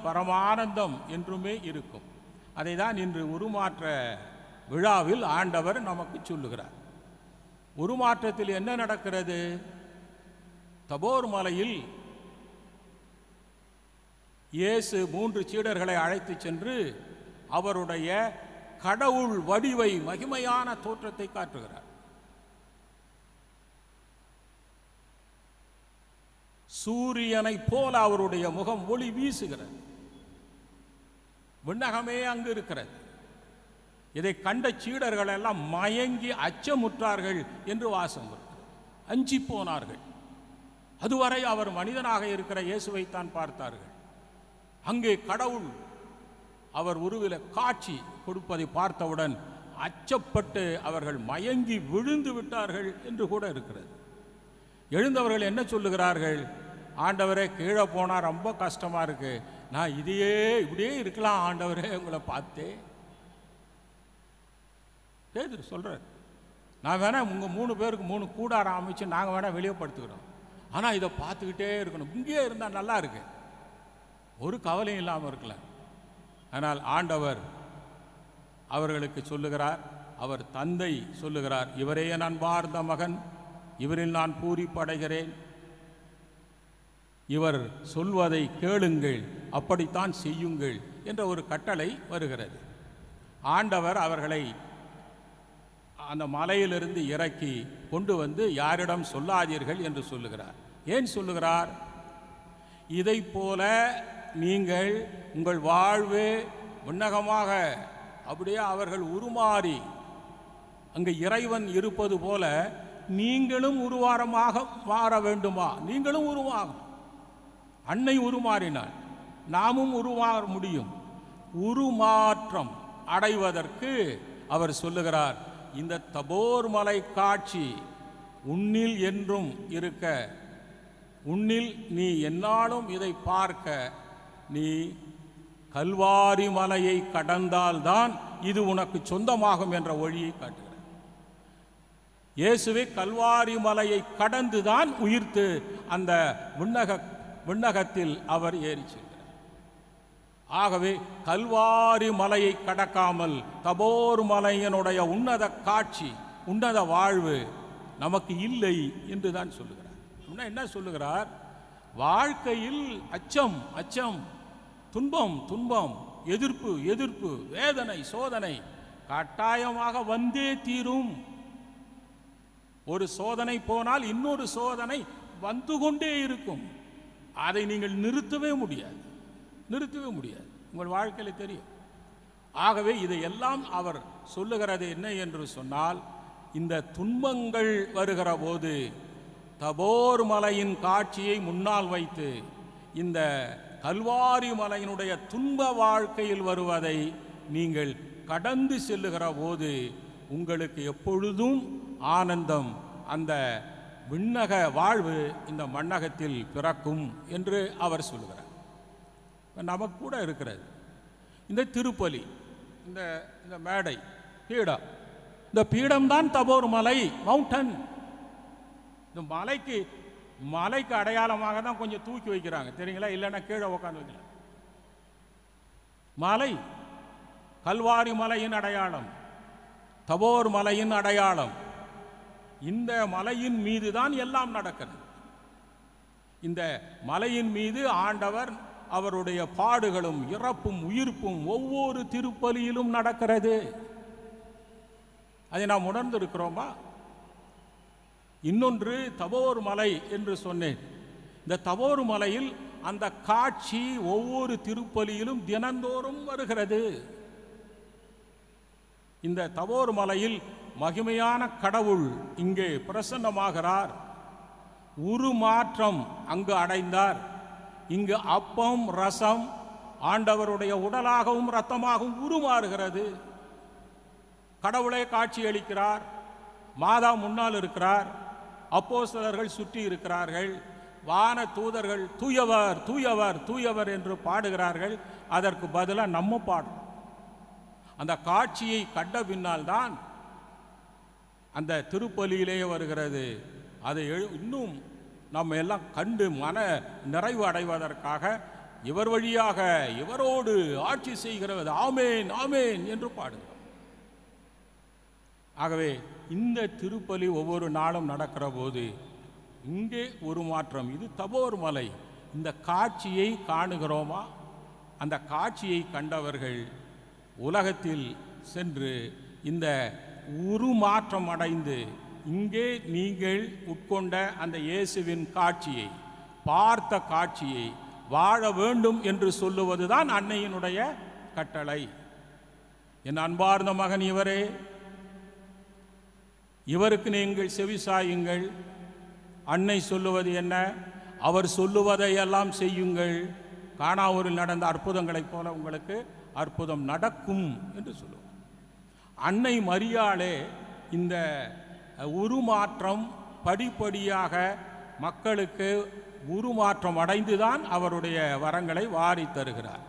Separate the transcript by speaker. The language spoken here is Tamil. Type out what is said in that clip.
Speaker 1: பரமானந்தம் என்றுமே இருக்கும். அதை தான் இன்று உருமாற்ற விழாவில் ஆண்டவர் நமக்கு சொல்லுகிறார். உருமாற்றத்தில் என்ன நடக்கிறது? தபோர் மலையில் இயேசு 3 சீடர்களை அழைத்து சென்று அவருடைய கடவுள் வடிவை, மகிமையான தோற்றத்தை காட்டுகிறார். சூரியனை போல அவருடைய முகம் ஒளி வீசுகிறது. விண்ணகமே அங்கு இருக்கிறது. இதை கண்ட சீடர்கள் எல்லாம் மயங்கி அச்சமுற்றார்கள் என்று வாசம் வருகிறது. அஞ்சி போனார்கள். அதுவரை அவர் மனிதனாக இருக்கிற இயேசுவைத்தான் பார்த்தார்கள். அங்கே கடவுள் அவர் உருவில காட்சி கொடுப்பதை பார்த்தவுடன் அச்சப்பட்டு அவர்கள் மயங்கி விழுந்து விட்டார்கள் என்று கூட இருக்கிறது. எழுந்தவர்கள் என்ன சொல்லுகிறார்கள்? ஆண்டவரே, கீழே போனால் ரொம்ப கஷ்டமாக இருக்கு, நான் இப்படியே இருக்கலாம் ஆண்டவரே, உங்களை பார்த்தே. பேதுரு சொல்கிறார், நான் வேணா உங்கள் 3 பேருக்கு 3 கூடாரம் அமைச்சு நாங்கள் வேணா வெளியே படுத்துக்கிறோம், ஆனால் இதை பார்த்துக்கிட்டே இருக்கணும், இங்கேயே இருந்தால் நல்லா இருக்கு, ஒரு கவலையும் இல்லாமல் இருக்கலாம். ஆனால் ஆண்டவர் அவர்களுக்கு சொல்லுகிறார், அவர் தந்தை சொல்லுகிறார், இவரே நான் பார்த்த மகன், இவரில் நான் பூரிப்படைகிறேன், இவர் சொல்வதை கேளுங்கள், அப்படித்தான் செய்யுங்கள் என்ற ஒரு கட்டளை வருகிறது. ஆண்டவர் அவர்களை அந்த மலையிலிருந்து இறக்கி கொண்டு வந்து யாரிடம் சொல்லாதீர்கள் என்று சொல்லுகிறார். ஏன் சொல்லுகிறார்? இதை போல நீங்கள் உங்கள் வாழ்வு விண்ணகமாக அப்படியே அவர்கள் உருமாறி அங்கு இறைவன் இருப்பது போல நீங்களும் உருவாரமாக மாற வேண்டுமா? நீங்களும் உருவாகும். அன்னை உருமாறினாள், நாமும் உருமாற முடியும். உருமாற்றம் அடைவதற்கு அவர் சொல்லுகிறார், இந்த தபோர் மலை காட்சி உன்னில் என்றும் இருக்க, உன்னில் நீ எந்நாளும் இதை பார்க்க, நீ கல்வாரி மலையை கடந்தால்தான் இது உனக்கு சொந்தமாகும் என்ற வழியை காட்டுகிறார். இயேசுவே கல்வாரி மலையை கடந்துதான் உயிர்த்து அந்த விண்ணகத்தில் அவர் ஏறி சென்றார். ஆகவே கல்வாரி மலையை கடக்காமல் தபோர் மலையினுடைய உன்னத காட்சி, உன்னத வாழ்வு நமக்கு இல்லை என்று தான் சொல்லுகிறார். என்ன சொல்லுகிறார்? வாழ்க்கையில் அச்சம், அச்சம், துன்பம், துன்பம், எதிர்ப்பு, எதிர்ப்பு, வேதனை, சோதனை கட்டாயமாக வந்தே தீரும். ஒரு சோதனை போனால் இன்னொரு சோதனை வந்து கொண்டே இருக்கும். அதை நீங்கள் நிறுத்தவே முடியாது, நிறுத்தவே முடியாது. உங்கள் வாழ்க்கையில் தெரியும். ஆகவே இதையெல்லாம் அவர் சொல்லுகிறது என்ன என்று சொன்னால், இந்த துன்பங்கள் வருகிற போது தபோர் மலையின் காட்சியை முன்னால் வைத்து இந்த கல்வாரி மலையினுடைய துன்ப வாழ்க்கையில் வருவதை நீங்கள் கடந்து செல்லுகிற போது உங்களுக்கு எப்பொழுதும் ஆனந்தம், அந்த விண்ணக வாழ்வு இந்த மண்ணகத்தில் பிறக்கும் என்று அவர் சொல்லுகிறார். நமக்கு கூட இருக்கிறது இந்த திருப்பலி, இந்த மேடை, பீடம். இந்த பீடம்தான் தபோர் மலை, மவுண்டன். இந்த மலைக்கு அடையாளமாக தான் கொஞ்சம் தூக்கி வைக்கிறாங்க, தெரியுங்களா? இல்லைன்னா கீழே உட்காந்து வைக்கலாம். மலை கல்வாரி மலையின் அடையாளம், தபோர் மலையின் அடையாளம். இந்த மலையின் மீது தான் எல்லாம் நடக்கிறது. இந்த மலையின் மீது ஆண்டவர் அவருடைய பாடுகளும் இறப்பும் உயிர்ப்பும் ஒவ்வொரு திருப்பலியிலும் நடக்கிறது. அதை நாம் உணர்ந்திருக்கிறோமா? இன்னொன்று தபோர் மலை என்று சொன்னேன். இந்த தபோர் மலையில் அந்த காட்சி ஒவ்வொரு திருப்பலியிலும் தினந்தோறும் வருகிறது. இந்த தபோர் மலையில் மகிமையான கடவுள் இங்கே பிரசன்னமாகிறார். உருமாற்றம் அங்கு அடைந்தார். இங்கு அப்பம், ரசம் ஆண்டவருடைய உடலாகவும் இரத்தமாகவும் உருமாறுகிறது. கடவுளே காட்சி அளிக்கிறார். மாதா முன்னால் இருக்கிறார். அப்போஸ்தலர்கள் சுற்றி இருக்கிறார்கள். வான தூதர்கள் தூயவர், தூயவர், தூயவர் என்று பாடுகிறார்கள். அதற்கு பதிலாக நம்ம பாடுறோம். அந்த காட்சியை கண்ட பின்னால் தான் அந்த திருப்பலியிலேயே வருகிறது. அதை இன்னும் நம்ம எல்லாம் கண்டு மன நிறைவு அடைவதற்காக இவர் வழியாக இவரோடு ஆட்சி செய்கிறது, ஆமேன் ஆமேன் என்று பாடுகிறோம். ஆகவே இந்த திருப்பலி ஒவ்வொரு நாளும் நடக்கிற போது இங்கே ஒரு மாற்றம். இது தபோர் மலை. இந்த காட்சியை காணுகிறோமா? அந்த காட்சியை கண்டவர்கள் உலகத்தில் சென்று இந்த உருமாற்றம் அடைந்து இங்கே நீங்கள் உட்கொண்ட அந்த இயேசுவின் காட்சியை, பார்த்த காட்சியை வாழ வேண்டும் என்று சொல்லுவதுதான் அன்னையினுடைய கட்டளை. என் அன்பார்ந்த மகன் இவரே, இவருக்கு நீங்கள் செவிசாயுங்கள். அன்னை சொல்லுவது என்ன? அவர் சொல்லுவதையெல்லாம் செய்யுங்கள். கானாவூரில் நடந்த அற்புதங்களைப் போல உங்களுக்கு அற்புதம் நடக்கும் என்று சொல்லுவார். அன்னை மரியாளே இந்த உருமாற்றம் படிப்படியாக மக்களுக்கு உருமாற்றம் அடைந்துதான் அவருடைய வரங்களை வாரி தருகிறார்.